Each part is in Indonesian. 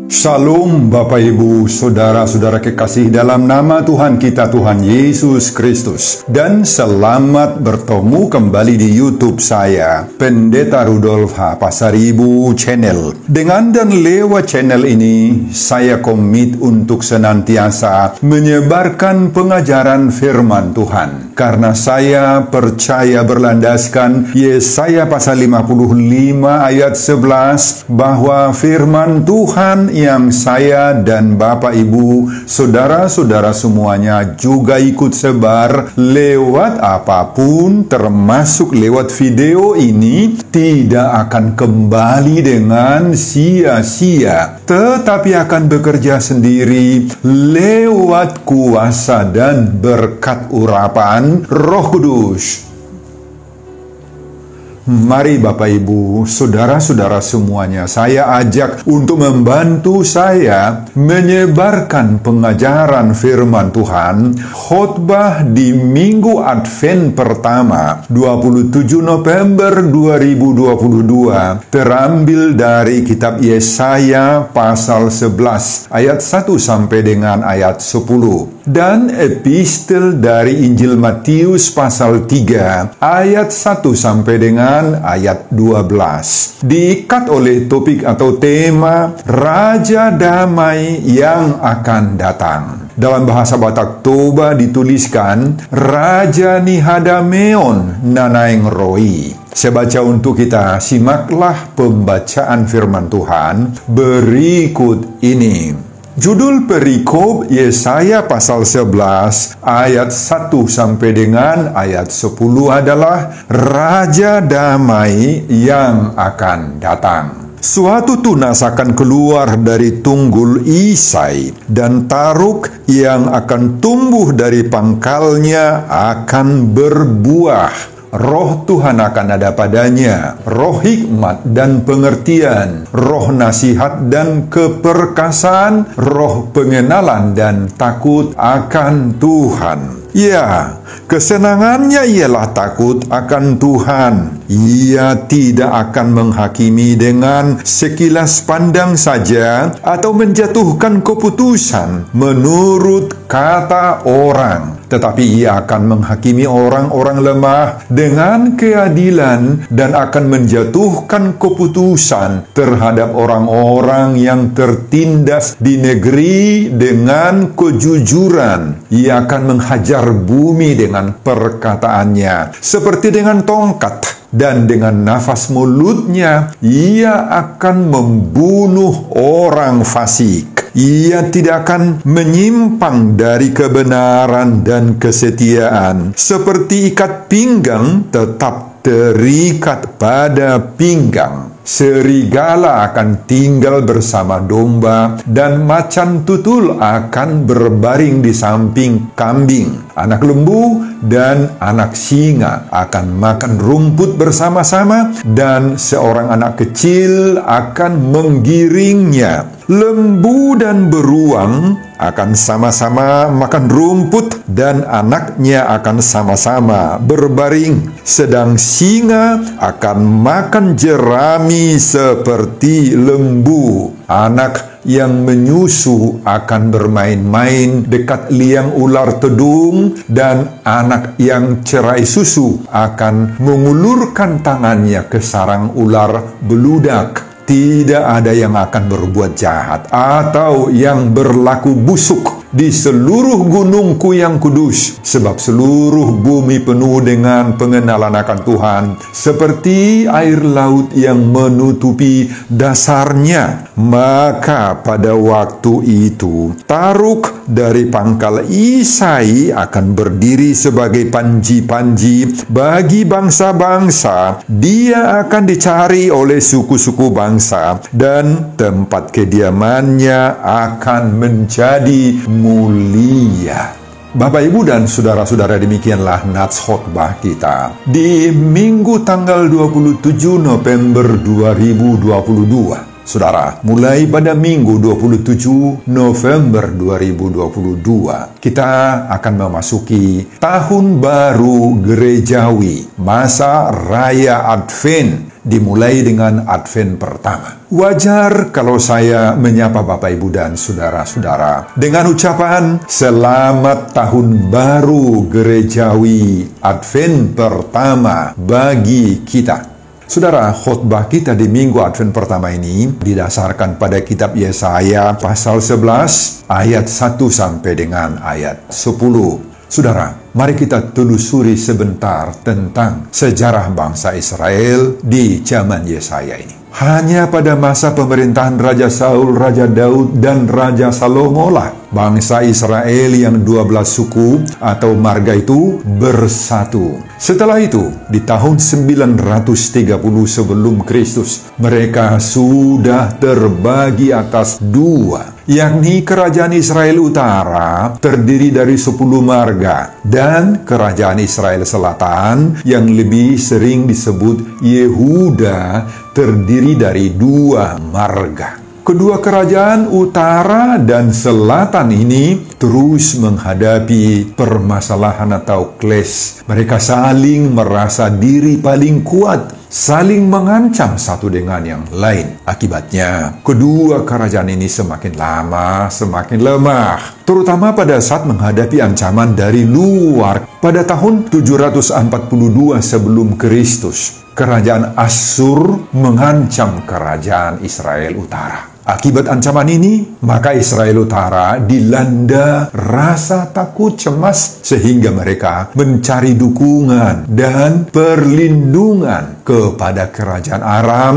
Shalom Bapak Ibu, Saudara-saudara kekasih dalam nama Tuhan kita Tuhan Yesus Kristus. Dan selamat bertemu kembali di YouTube saya, Pendeta Rudolf H. Pasaribu Channel. Dengan dan lewat channel ini, saya komit untuk senantiasa menyebarkan pengajaran firman Tuhan. Karena saya percaya berlandaskan Yesaya pasal 55 ayat 11 bahwa firman Tuhan yang saya dan Bapak Ibu, saudara-saudara semuanya juga ikut sebar lewat apapun, termasuk lewat video ini, tidak akan kembali dengan sia-sia, tetapi akan bekerja sendiri lewat kuasa dan berkat urapan Roh Kudus. Mari Bapak Ibu, saudara-saudara semuanya, saya ajak untuk membantu saya menyebarkan pengajaran firman Tuhan, khotbah di Minggu Advent pertama, 27 November 2022, terambil dari kitab Yesaya pasal 11, ayat 1 sampai dengan ayat 10. Dan epistel dari Injil Matius pasal 3, ayat 1 sampai dengan ayat 12. Diikat oleh topik atau tema Raja Damai yang akan datang. Dalam bahasa Batak Toba dituliskan Raja Nihadameon Nanaeng Roi. Saya baca untuk kita, simaklah pembacaan firman Tuhan berikut ini. Judul perikop Yesaya pasal 11 ayat 1 sampai dengan ayat 10 adalah Raja Damai yang akan datang. Suatu tunas akan keluar dari tunggul Isai, dan taruk yang akan tumbuh dari pangkalnya akan berbuah. Roh Tuhan akan ada padanya, roh hikmat dan pengertian, roh nasihat dan keperkasaan, roh pengenalan dan takut akan Tuhan. Ya, kesenangannya ialah takut akan Tuhan. Ia tidak akan menghakimi dengan sekilas pandang saja atau menjatuhkan keputusan menurut kata orang. Tetapi ia akan menghakimi orang-orang lemah dengan keadilan dan akan menjatuhkan keputusan terhadap orang-orang yang tertindas di negeri dengan kejujuran. Ia akan menghajar bumi dengan perkataannya, seperti dengan tongkat. Dan dengan nafas mulutnya, ia akan membunuh orang fasik. Ia tidak akan menyimpang dari kebenaran dan kesetiaan. Seperti ikat pinggang tetap terikat pada pinggang. Serigala akan tinggal bersama domba, dan macan tutul akan berbaring di samping kambing. Anak lembu dan anak singa akan makan rumput bersama-sama, dan seorang anak kecil akan menggiringnya. Lembu dan beruang akan sama-sama makan rumput, dan anaknya akan sama-sama berbaring. Sedang singa akan makan jerami seperti lembu. Anak yang menyusu akan bermain-main dekat liang ular tedung, dan anak yang cerai susu akan mengulurkan tangannya ke sarang ular beludak. Tidak ada yang akan berbuat jahat atau yang berlaku busuk di seluruh gunungku yang kudus, sebab seluruh bumi penuh dengan pengenalan akan Tuhan, seperti air laut yang menutupi dasarnya. Maka pada waktu itu, taruk dari pangkal Isai akan berdiri sebagai panji-panji bagi bangsa-bangsa. Dia akan dicari oleh suku-suku bangsa, dan tempat kediamannya akan menjadi mulia. Bapak, Ibu, dan saudara-saudara, demikianlah nats khotbah kita di Minggu tanggal 27 November 2022. Saudara, mulai pada Minggu 27 November 2022, kita akan memasuki Tahun Baru Gerejawi, masa Raya Advent. dimulai dengan Advent pertama. Wajar kalau saya menyapa Bapak, Ibu, dan saudara-saudara dengan ucapan Selamat Tahun Baru Gerejawi Advent pertama bagi kita. Saudara, khotbah kita di minggu Advent pertama ini didasarkan pada kitab Yesaya pasal 11 ayat 1 sampai dengan ayat 10. Saudara, mari kita telusuri sebentar tentang sejarah bangsa Israel di zaman Yesaya ini. Hanya pada masa pemerintahan Raja Saul, Raja Daud, dan Raja Salomo lah bangsa Israel yang 12 suku atau marga itu bersatu. Setelah itu, di tahun 930 sebelum Kristus, mereka sudah terbagi atas dua, yakni Kerajaan Israel Utara terdiri dari 10 marga dan Kerajaan Israel Selatan yang lebih sering disebut Yehuda terdiri dari 2 marga. Kedua kerajaan utara dan selatan ini terus menghadapi permasalahan atau clash. Mereka saling merasa diri paling kuat, saling mengancam satu dengan yang lain. Akibatnya, kedua kerajaan ini semakin lama semakin lemah, terutama pada saat menghadapi ancaman dari luar. Pada tahun 742 sebelum Kristus, Kerajaan Asyur mengancam Kerajaan Israel Utara. Akibat ancaman ini, maka Israel Utara dilanda rasa takut cemas sehingga mereka mencari dukungan dan perlindungan kepada Kerajaan Aram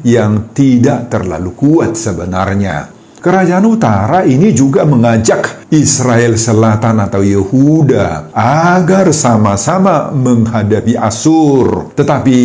yang tidak terlalu kuat sebenarnya. Kerajaan Utara ini juga mengajak Israel Selatan atau Yehuda agar sama-sama menghadapi Asyur. Tetapi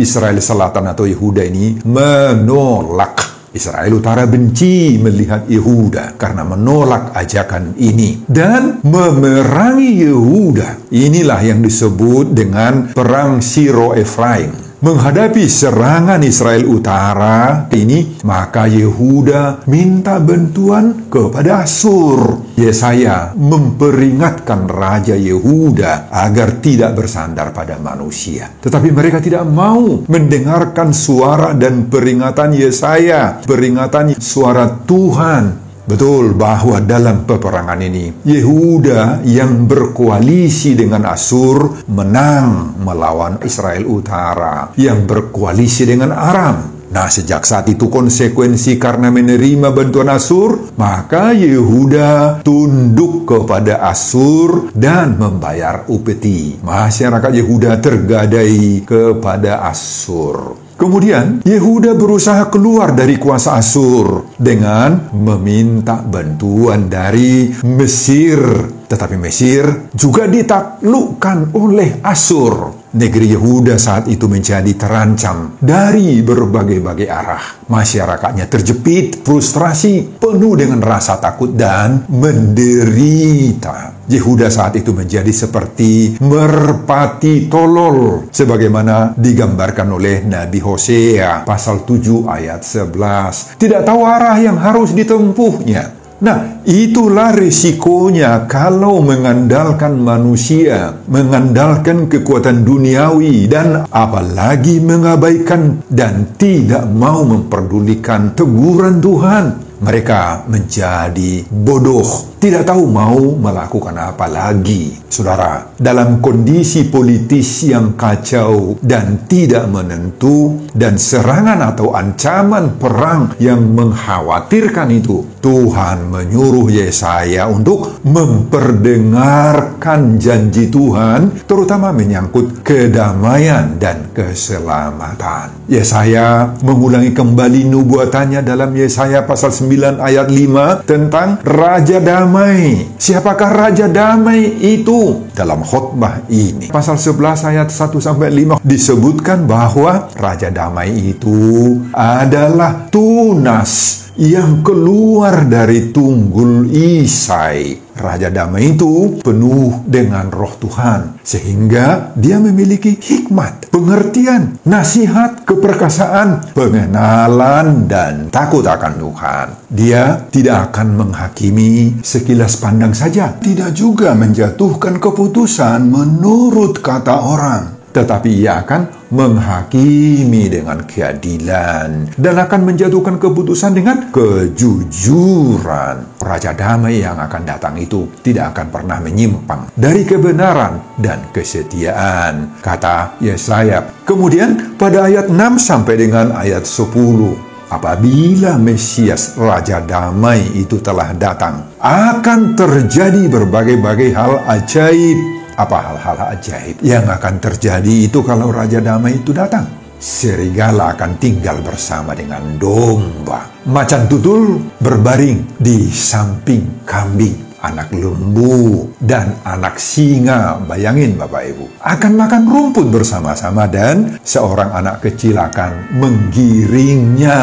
Israel Selatan atau Yehuda ini menolak. Israel Utara benci melihat Yehuda karena menolak ajakan ini dan memerangi Yehuda. Inilah yang disebut dengan Perang Siro-Efraim. Menghadapi serangan Israel Utara ini, maka Yehuda minta bantuan kepada Asyur. Yesaya memperingatkan Raja Yehuda agar tidak bersandar pada manusia. Tetapi mereka tidak mau mendengarkan suara dan peringatan Yesaya, peringatan suara Tuhan. Betul bahwa dalam peperangan ini, Yehuda yang berkoalisi dengan Asyur menang melawan Israel Utara yang berkoalisi dengan Aram. Nah, sejak saat itu konsekuensi karena menerima bantuan Asyur, maka Yehuda tunduk kepada Asyur dan membayar upeti. Masyarakat Yehuda tergadai kepada Asyur. Kemudian, Yehuda berusaha keluar dari kuasa Asyur dengan meminta bantuan dari Mesir. Tetapi Mesir juga ditaklukkan oleh Asyur. Negeri Yehuda saat itu menjadi terancam dari berbagai-bagai arah. Masyarakatnya terjepit, frustrasi, penuh dengan rasa takut dan menderita. Yehuda saat itu menjadi seperti merpati tolol, sebagaimana digambarkan oleh Nabi Hosea pasal 7 ayat 11. Tidak tahu arah yang harus ditempuhnya. Nah, itulah risikonya kalau mengandalkan manusia, mengandalkan kekuatan duniawi, dan apalagi mengabaikan dan tidak mau memperdulikan teguran Tuhan. Mereka menjadi bodoh, tidak tahu mau melakukan apa lagi. Saudara, dalam kondisi politis yang kacau dan tidak menentu, dan serangan atau ancaman perang yang mengkhawatirkan itu, Tuhan menyuruh Yesaya untuk memperdengarkan janji Tuhan, terutama menyangkut kedamaian dan keselamatan. Yesaya mengulangi kembali nubuatannya dalam Yesaya pasal 9 ayat 5 tentang Raja Damai. Siapakah Raja Damai itu? Dalam khotbah ini, pasal 11 ayat 1-5 disebutkan bahwa Raja Damai itu adalah Tunas yang keluar dari tunggul Isai. Raja Damai itu penuh dengan roh Tuhan, sehingga dia memiliki hikmat, pengertian, nasihat, keperkasaan, pengenalan, dan takut akan Tuhan. Dia tidak akan menghakimi sekilas pandang saja, tidak juga menjatuhkan keputusan menurut kata orang. tetapi ia akan menghakimi dengan keadilan dan akan menjatuhkan keputusan dengan kejujuran. Raja damai yang akan datang itu tidak akan pernah menyimpang dari kebenaran dan kesetiaan, kata Yesaya. Kemudian pada ayat 6 sampai dengan ayat 10, apabila Mesias Raja Damai itu telah datang, akan terjadi berbagai-bagai hal ajaib. Apa hal-hal ajaib yang akan terjadi itu kalau Raja Damai itu datang? Serigala akan tinggal bersama dengan domba. Macan tutul berbaring di samping kambing. Anak lembu dan anak singa, bayangin Bapak Ibu, akan makan rumput bersama-sama dan seorang anak kecil akan menggiringnya.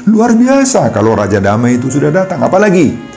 Luar biasa kalau Raja Damai itu sudah datang. Apalagi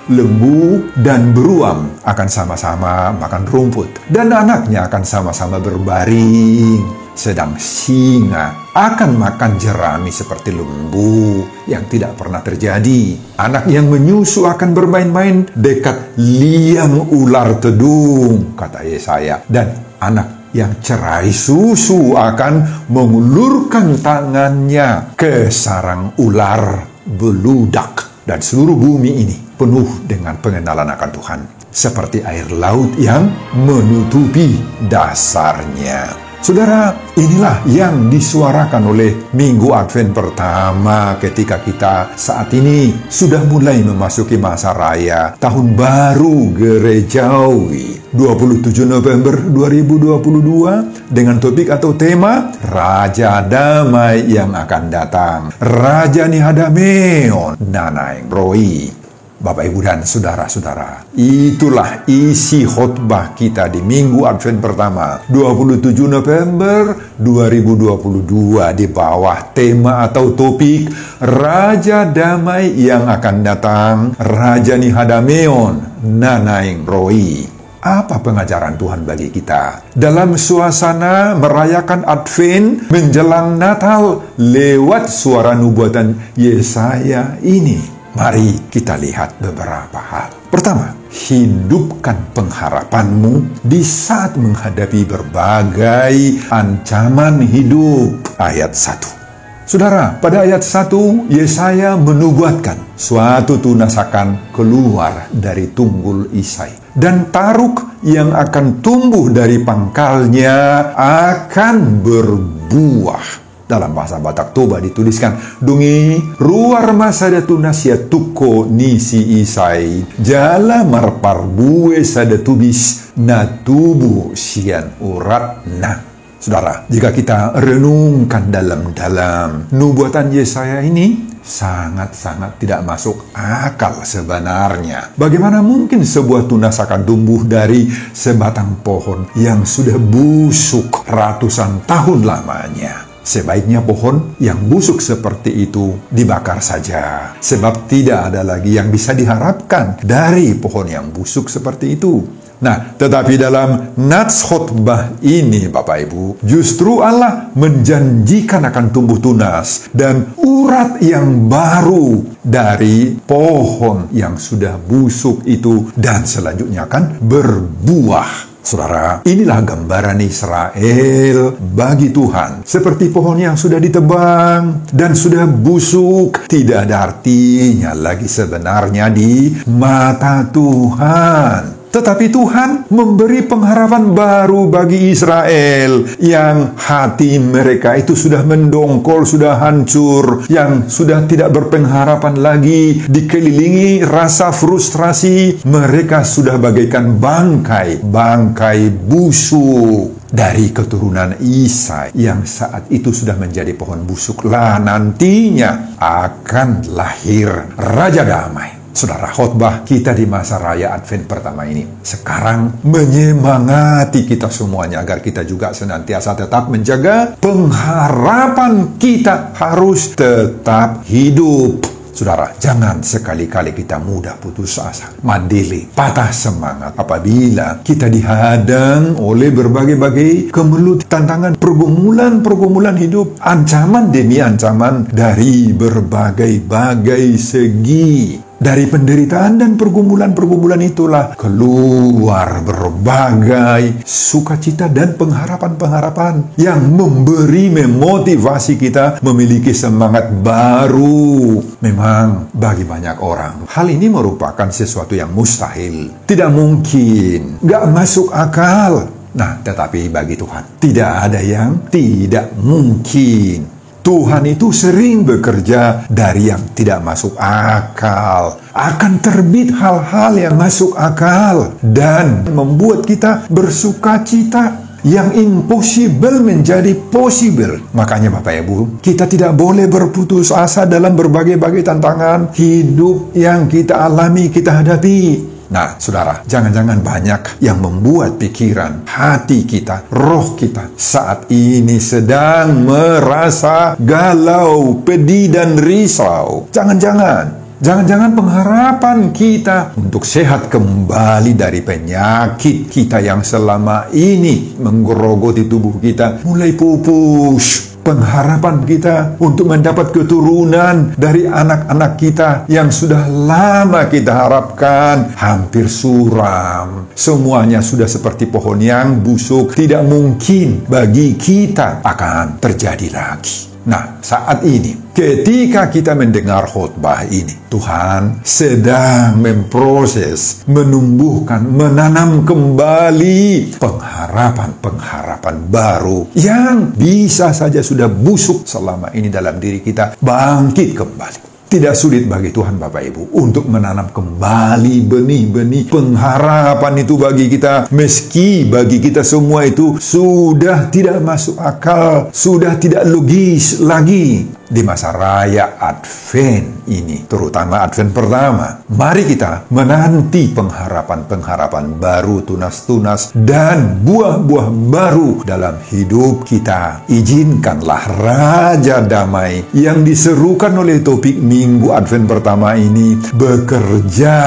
lembu dan beruang akan sama-sama makan rumput dan anaknya akan sama-sama berbaring, sedang singa akan makan jerami seperti lembu yang tidak pernah terjadi. Anak yang menyusu akan bermain-main dekat liang ular tedung, kata Yesaya, dan anak yang cerai susu akan mengulurkan tangannya ke sarang ular beludak. Dan seluruh bumi ini penuh dengan pengenalan akan Tuhan, seperti air laut yang menutupi dasarnya. Saudara, inilah yang disuarakan oleh Minggu Advent pertama ketika kita saat ini sudah mulai memasuki masa raya Tahun Baru Gerejawi 27 November 2022 dengan topik atau tema Raja Damai yang akan datang, Raja Nihadameon Nanaeng Roi. Bapak, Ibu, dan saudara-saudara, itulah isi khotbah kita di Minggu Advent pertama 27 November 2022 di bawah tema atau topik Raja Damai yang akan datang, Raja Nihadameon Nanaeng Roi. Apa pengajaran Tuhan bagi kita dalam suasana merayakan Advent menjelang Natal lewat suara nubuatan Yesaya ini? Mari kita lihat beberapa hal. Pertama, hidupkan pengharapanmu di saat menghadapi berbagai ancaman hidup. Ayat 1. Saudara, pada ayat 1, Yesaya menubuatkan suatu tunas akan keluar dari tunggul Isai. Dan taruk yang akan tumbuh dari pangkalnya akan berbuah. Dalam bahasa Batak Toba dituliskan, Dungi ruar masada tunas ya tuko nisi Isai, jala marparbue sada tubis na tubu sian urat na. Saudara, jika kita renungkan dalam-dalam nubuatan Yesaya ini, sangat-sangat tidak masuk akal sebenarnya. Bagaimana mungkin sebuah tunas akan tumbuh dari sebatang pohon yang sudah busuk ratusan tahun lamanya? Sebaiknya pohon yang busuk seperti itu dibakar saja, sebab tidak ada lagi yang bisa diharapkan dari pohon yang busuk seperti itu. Nah, tetapi dalam nats khotbah ini, Bapak Ibu, justru Allah menjanjikan akan tumbuh tunas dan urat yang baru dari pohon yang sudah busuk itu, dan selanjutnya akan berbuah. Saudara, inilah gambaran Israel bagi Tuhan. Seperti pohon yang sudah ditebang dan sudah busuk, tidak ada artinya lagi sebenarnya di mata Tuhan. Tetapi Tuhan memberi pengharapan baru bagi Israel yang hati mereka itu sudah mendongkol, sudah hancur, yang sudah tidak berpengharapan lagi, dikelilingi rasa frustrasi. Mereka sudah bagaikan bangkai busuk dari keturunan Isai yang saat itu sudah menjadi pohon busuk. Lah nantinya akan lahir Raja Damai. Saudara, khotbah kita di masa raya Advent pertama ini sekarang menyemangati kita semuanya agar kita juga senantiasa tetap menjaga pengharapan kita harus tetap hidup. Saudara, jangan sekali-kali kita mudah putus asa, mandiri, patah semangat apabila kita dihadang oleh berbagai-bagai kemelut, tantangan, pergumulan hidup, ancaman demi ancaman dari berbagai-bagai segi. Dari penderitaan dan pergumulan-pergumulan itulah keluar berbagai sukacita dan pengharapan-pengharapan yang memotivasi kita memiliki semangat baru. Memang bagi banyak orang, hal ini merupakan sesuatu yang mustahil. Tidak mungkin, gak masuk akal. Nah, tetapi bagi Tuhan, tidak ada yang tidak mungkin. Tuhan itu sering bekerja dari yang tidak masuk akal. Akan terbit hal-hal yang masuk akal dan membuat kita bersuka cita. Yang impossible menjadi possible. Makanya Bapak Ibu, kita tidak boleh berputus asa dalam berbagai-bagai tantangan hidup yang kita alami, kita hadapi. Nah, saudara, jangan-jangan banyak yang membuat pikiran, hati kita, roh kita saat ini sedang merasa galau, pedih, dan risau. Jangan-jangan pengharapan kita untuk sehat kembali dari penyakit kita yang selama ini menggerogoti tubuh kita mulai pupus. Pengharapan kita untuk mendapat keturunan dari anak-anak kita yang sudah lama kita harapkan hampir suram. Semuanya sudah seperti pohon yang busuk. Tidak mungkin bagi kita akan terjadi lagi. Nah, saat ini, ketika kita mendengar khotbah ini, Tuhan sedang memproses, menumbuhkan, menanam kembali pengharapan-pengharapan baru yang bisa saja sudah busuk selama ini dalam diri kita, bangkit kembali. Tidak sulit bagi Tuhan Bapak Ibu untuk menanam kembali benih-benih pengharapan itu bagi kita. Meski bagi kita semua itu sudah tidak masuk akal, sudah tidak logis lagi. Di masa raya Advent ini, terutama Advent pertama, mari kita menanti pengharapan-pengharapan baru, tunas-tunas, dan buah-buah baru dalam hidup kita. Izinkanlah Raja Damai yang diserukan oleh topik Minggu Advent pertama ini bekerja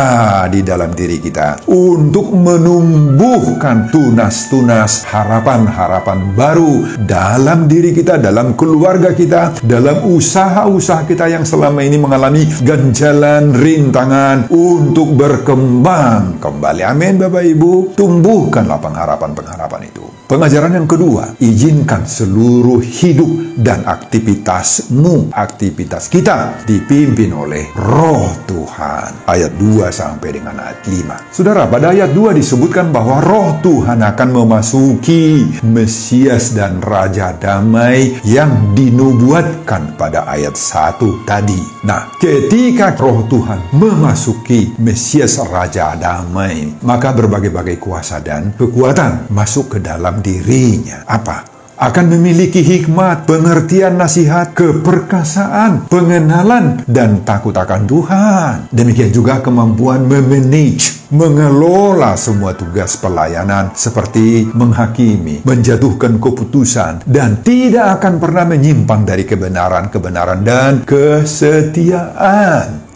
di dalam diri kita untuk menumbuhkan tunas-tunas harapan-harapan baru dalam diri kita, dalam keluarga kita, dalam usaha-usaha kita yang selama ini mengalami ganjalan, rintangan untuk berkembang kembali. Amin Bapak Ibu. Tumbuhkanlah pengharapan-pengharapan itu. Pengajaran yang kedua, izinkan seluruh hidup dan aktivitasmu, aktivitas kita dipimpin oleh Roh Tuhan. Ayat 2 sampai dengan ayat 5. Saudara, pada ayat 2 disebutkan bahwa Roh Tuhan akan memasuki Mesias dan Raja Damai yang dinubuatkan pada ayat 1 tadi. Nah, ketika Roh Tuhan memasuki Mesias Raja Damai, maka berbagai-bagai kuasa dan kekuatan masuk ke dalam dirinya. Apa? Akan memiliki hikmat, pengertian nasihat, keperkasaan, pengenalan, dan takut akan Tuhan. Demikian juga kemampuan memanage, mengelola semua tugas pelayanan seperti menghakimi, menjatuhkan keputusan, dan tidak akan pernah menyimpang dari kebenaran-kebenaran dan kesetiaan.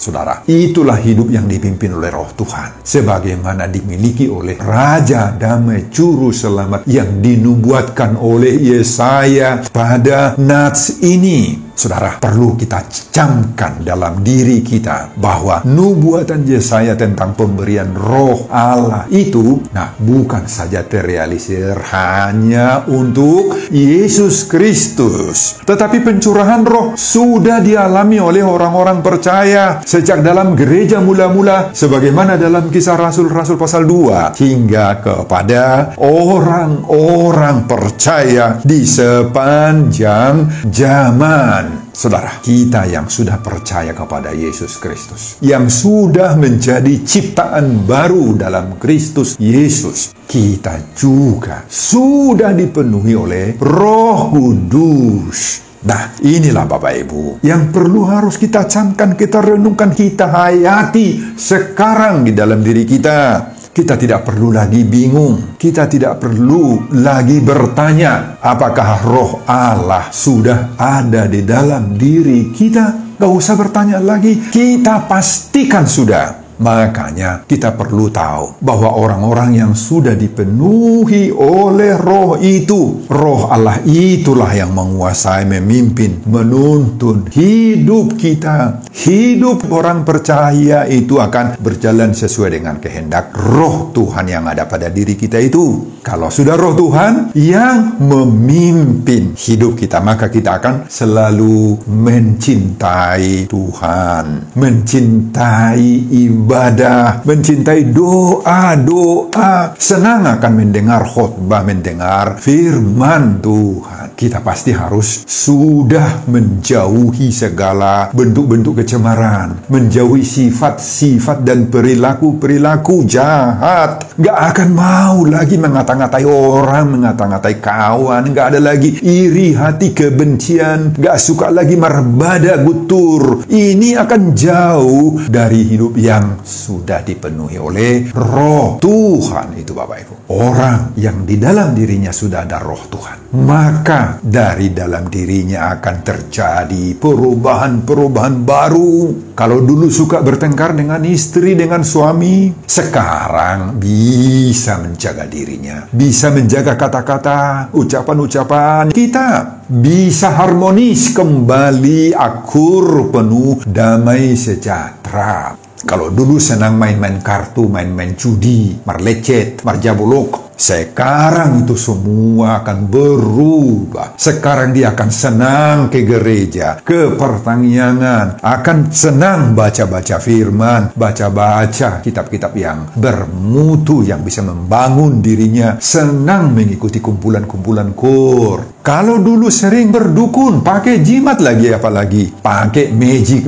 Saudara, itulah hidup yang dipimpin oleh Roh Tuhan, sebagaimana dimiliki oleh Raja Damai Juru Selamat yang dinubuatkan oleh Yesaya pada nats ini. Saudara, perlu kita camkan dalam diri kita bahwa nubuatan Yesaya tentang pemberian Roh Allah itu, bukan saja terrealisir hanya untuk Yesus Kristus, tetapi pencurahan Roh sudah dialami oleh orang-orang percaya sejak dalam gereja mula-mula, sebagaimana dalam Kisah Rasul-Rasul pasal 2, hingga kepada orang-orang percaya di sepanjang zaman. Saudara, kita yang sudah percaya kepada Yesus Kristus, yang sudah menjadi ciptaan baru dalam Kristus Yesus, kita juga sudah dipenuhi oleh Roh Kudus. Nah, inilah Bapak Ibu yang perlu harus kita camkan, kita renungkan, kita hayati sekarang di dalam diri kita. Kita tidak perlu lagi bingung. Kita tidak perlu lagi bertanya, apakah Roh Allah sudah ada di dalam diri kita? Gak usah bertanya lagi. Kita pastikan sudah. Makanya kita perlu tahu bahwa orang-orang yang sudah dipenuhi oleh roh itu, roh Allah itulah yang menguasai, memimpin, menuntun hidup kita. Hidup orang percaya itu akan berjalan sesuai dengan kehendak roh Tuhan yang ada pada diri kita itu. Kalau sudah roh Tuhan yang memimpin hidup kita, maka kita akan selalu mencintai Tuhan, mencintai ibadah, mencintai doa-doa, senang akan mendengar khotbah, mendengar firman Tuhan. Kita pasti harus sudah menjauhi segala bentuk-bentuk kecemaran, menjauhi sifat-sifat dan perilaku-perilaku jahat. Gak akan mau lagi mengata-ngatai orang, mengata-ngatai kawan, gak ada lagi iri hati, kebencian, gak suka lagi merbada gutur. Ini akan jauh dari hidup yang sudah dipenuhi oleh roh Tuhan itu, Bapak Ibu. Orang yang di dalam dirinya sudah ada roh Tuhan, maka dari dalam dirinya akan terjadi perubahan-perubahan baru. Kalau dulu suka bertengkar dengan istri, dengan suami, sekarang bisa menjaga dirinya, bisa menjaga kata-kata, ucapan-ucapan. Kita bisa harmonis kembali, akur, penuh damai sejahtera. Kalau dulu senang main-main kartu, main-main judi, marlecet, marjabulok, sekarang itu semua akan berubah. Sekarang dia akan senang ke gereja, ke pertanian, akan senang baca-baca firman, baca-baca kitab-kitab yang bermutu, yang bisa membangun dirinya, senang mengikuti kumpulan-kumpulan kur. Kalau dulu sering berdukun, pakai jimat lagi, apalagi pakai magic,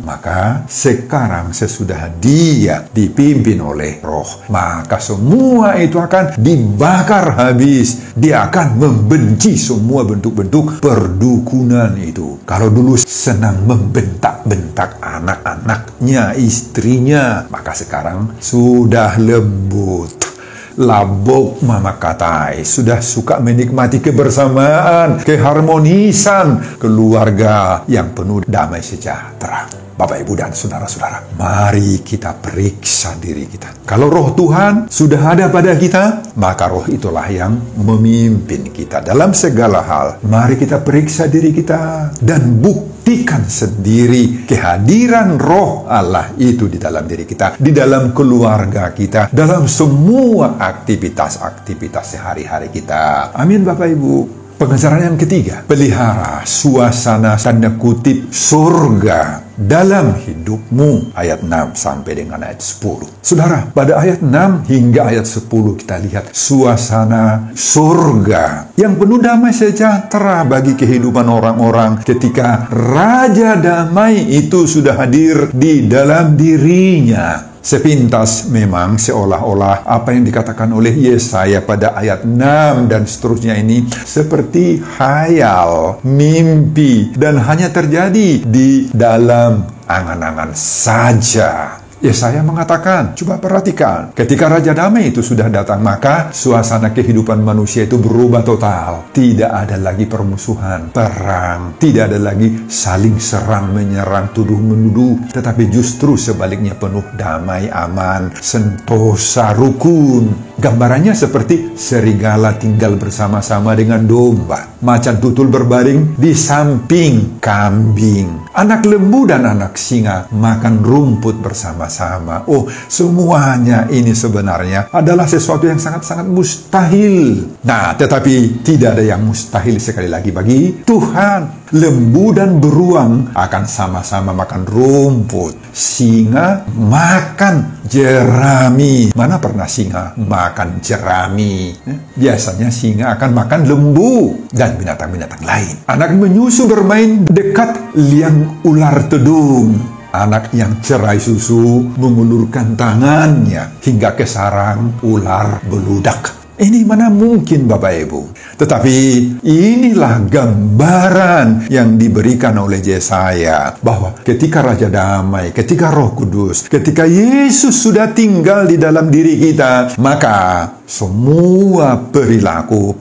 maka sekarang sesudah dia dipimpin oleh roh, maka semua itu akan dibakar habis. Dia akan membenci semua bentuk-bentuk perdukunan itu. Kalau dulu senang membentak-bentak anak-anaknya, istrinya, maka sekarang sudah lembut, labok mama katai, sudah suka menikmati kebersamaan, keharmonisan keluarga yang penuh damai sejahtera. Bapak, Ibu, dan saudara-saudara, mari kita periksa diri kita. Kalau roh Tuhan sudah ada pada kita, maka roh itulah yang memimpin kita dalam segala hal. Mari kita periksa diri kita dan buktikan sendiri kehadiran roh Allah itu di dalam diri kita, di dalam keluarga kita, dalam semua aktivitas-aktivitas sehari-hari kita. Amin, Bapak, Ibu. Pengajaran yang ketiga, pelihara suasana tanda kutip surga dalam hidupmu. Ayat 6 sampai dengan ayat 10. Saudara, pada ayat 6 hingga ayat 10 kita lihat suasana surga yang penuh damai sejahtera bagi kehidupan orang-orang ketika Raja Damai itu sudah hadir di dalam dirinya. Sepintas memang seolah-olah apa yang dikatakan oleh Yesaya pada ayat 6 dan seterusnya ini seperti khayal, mimpi, dan hanya terjadi di dalam angan-angan saja. Yesaya mengatakan, coba perhatikan, ketika Raja Damai itu sudah datang, maka suasana kehidupan manusia itu berubah total. Tidak ada lagi permusuhan, perang, tidak ada lagi saling serang, menyerang, tuduh-menuduh, tetapi justru sebaliknya penuh damai, aman, sentosa, rukun. Gambarannya seperti serigala tinggal bersama-sama dengan domba, macan tutul berbaring di samping kambing, anak lembu dan anak singa makan rumput bersama-sama. Oh, semuanya ini sebenarnya adalah sesuatu yang sangat-sangat mustahil. Nah, tetapi tidak ada yang mustahil sekali lagi bagi Tuhan. Lembu dan beruang akan sama-sama makan rumput. Singa makan jerami. Mana pernah singa makan jerami? Biasanya singa akan makan lembu dan binatang-binatang lain. Anak menyusu bermain dekat liang ular tedung. Anak yang cerai susu mengulurkan tangannya hingga ke sarang ular beludak. Ini mana mungkin, Bapak Ibu. Tetapi inilah gambaran yang diberikan oleh Yesaya, bahwa ketika Raja Damai, ketika Roh Kudus, ketika Yesus sudah tinggal di dalam diri kita, maka semua perilaku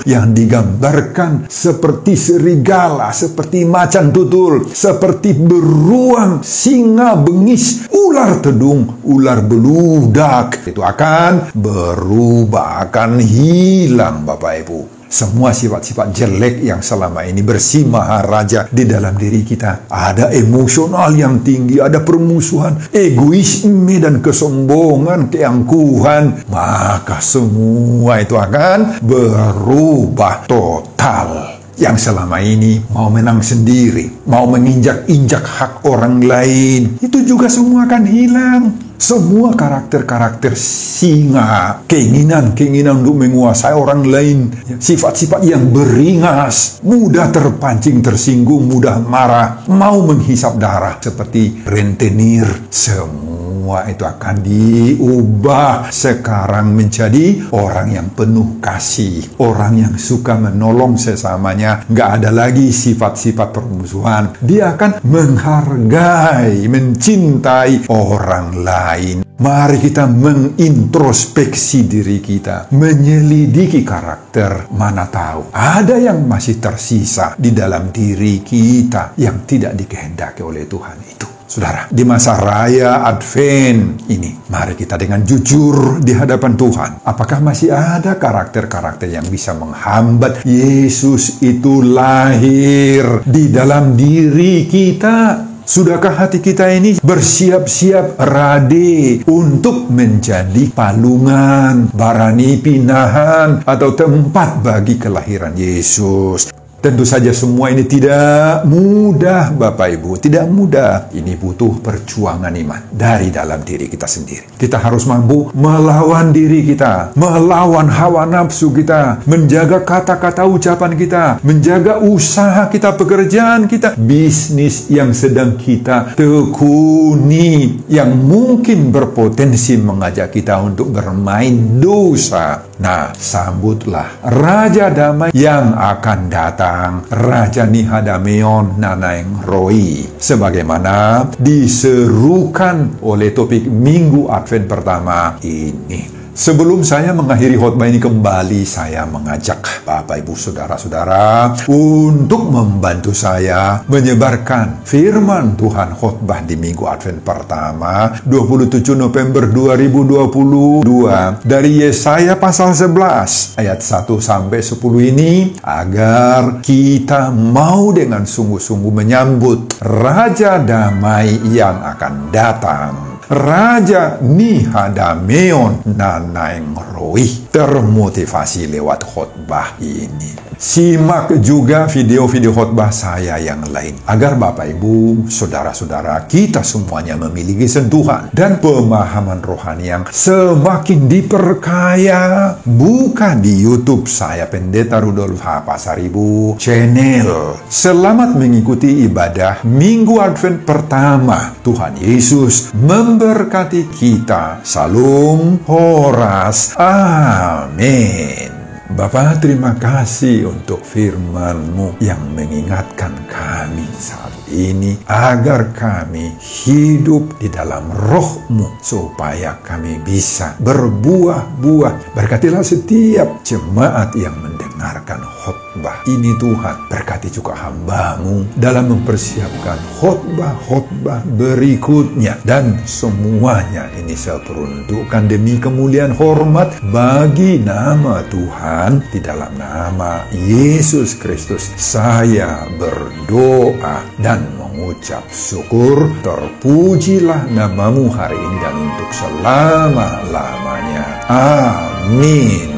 yang digambarkan seperti serigala, seperti macan tutul, seperti beruang, singa, bengis, ular tedung, ular beludak, itu akan berubah, akan hilang Bapak Ibu. Semua sifat-sifat jelek yang selama ini bersimaharaja di dalam diri kita. Ada emosional yang tinggi, ada permusuhan, egoisme dan kesombongan, keangkuhan. Maka semua itu akan berubah total. Yang selama ini mau menang sendiri, mau menginjak-injak hak orang lain, itu juga semua akan hilang. Semua karakter-karakter singa, keinginan-keinginan untuk menguasai orang lain, sifat-sifat yang beringas, mudah terpancing, tersinggung, mudah marah, mau menghisap darah seperti rentenir, semua itu akan diubah sekarang menjadi orang yang penuh kasih, orang yang suka menolong sesamanya. Nggak ada lagi sifat-sifat permusuhan. Dia akan menghargai, mencintai orang lain. Mari kita mengintrospeksi diri kita, menyelidiki karakter. Mana tahu ada yang masih tersisa di dalam diri kita yang tidak dikehendaki oleh Tuhan itu. Saudara, di masa raya Advent ini, mari kita dengan jujur di hadapan Tuhan. Apakah masih ada karakter-karakter yang bisa menghambat Yesus itu lahir di dalam diri kita? Sudahkah hati kita ini bersiap-siap rade untuk menjadi palungan, barani pinahan, atau tempat bagi kelahiran Yesus? Tentu saja semua ini tidak mudah Bapak Ibu, tidak mudah. Ini butuh perjuangan iman dari dalam diri kita sendiri. Kita harus mampu melawan diri kita, melawan hawa nafsu kita, menjaga kata-kata ucapan kita, menjaga usaha kita, pekerjaan kita, bisnis yang sedang kita tekuni, yang mungkin berpotensi mengajak kita untuk bermain dosa. Nah, sambutlah Raja Damai yang akan datang, Raja Nihadameon Nanaeng Roi, sebagaimana diserukan oleh topik Minggu Advent pertama ini. Sebelum saya mengakhiri khotbah ini kembali, saya mengajak Bapak Ibu Saudara-saudara untuk membantu saya menyebarkan firman Tuhan khotbah di Minggu Advent pertama 27 November 2022 dari Yesaya pasal 11 ayat 1 sampai 10 ini, agar kita mau dengan sungguh-sungguh menyambut Raja Damai yang akan datang, Raja Nihadameon Nanaeng Roi, termotivasi lewat khotbah ini. Simak juga video-video khotbah saya yang lain, agar Bapak Ibu, Saudara-saudara, kita semuanya memiliki sentuhan dan pemahaman rohani yang semakin diperkaya. Buka di YouTube saya, Pendeta Rudolf H. Pasaribu Channel. Selamat mengikuti ibadah Minggu Advent pertama. Tuhan Yesus memberkati kita. Salam Horas. Amin. Bapa, terima kasih untuk firman-Mu yang mengingatkan kami saat ini, agar kami hidup di dalam Roh-Mu, supaya kami bisa berbuah-buah. Berkatilah setiap jemaat yang mendengarkan khotbah ini Tuhan. Berkati juga hamba-Mu dalam mempersiapkan khotbah-khotbah berikutnya. Dan semuanya ini saya peruntukkan demi kemuliaan hormat bagi nama Tuhan. Di dalam nama Yesus Kristus saya berdoa dan mengucap syukur. Terpujilah nama-Mu hari ini dan untuk selama-lamanya. Amin.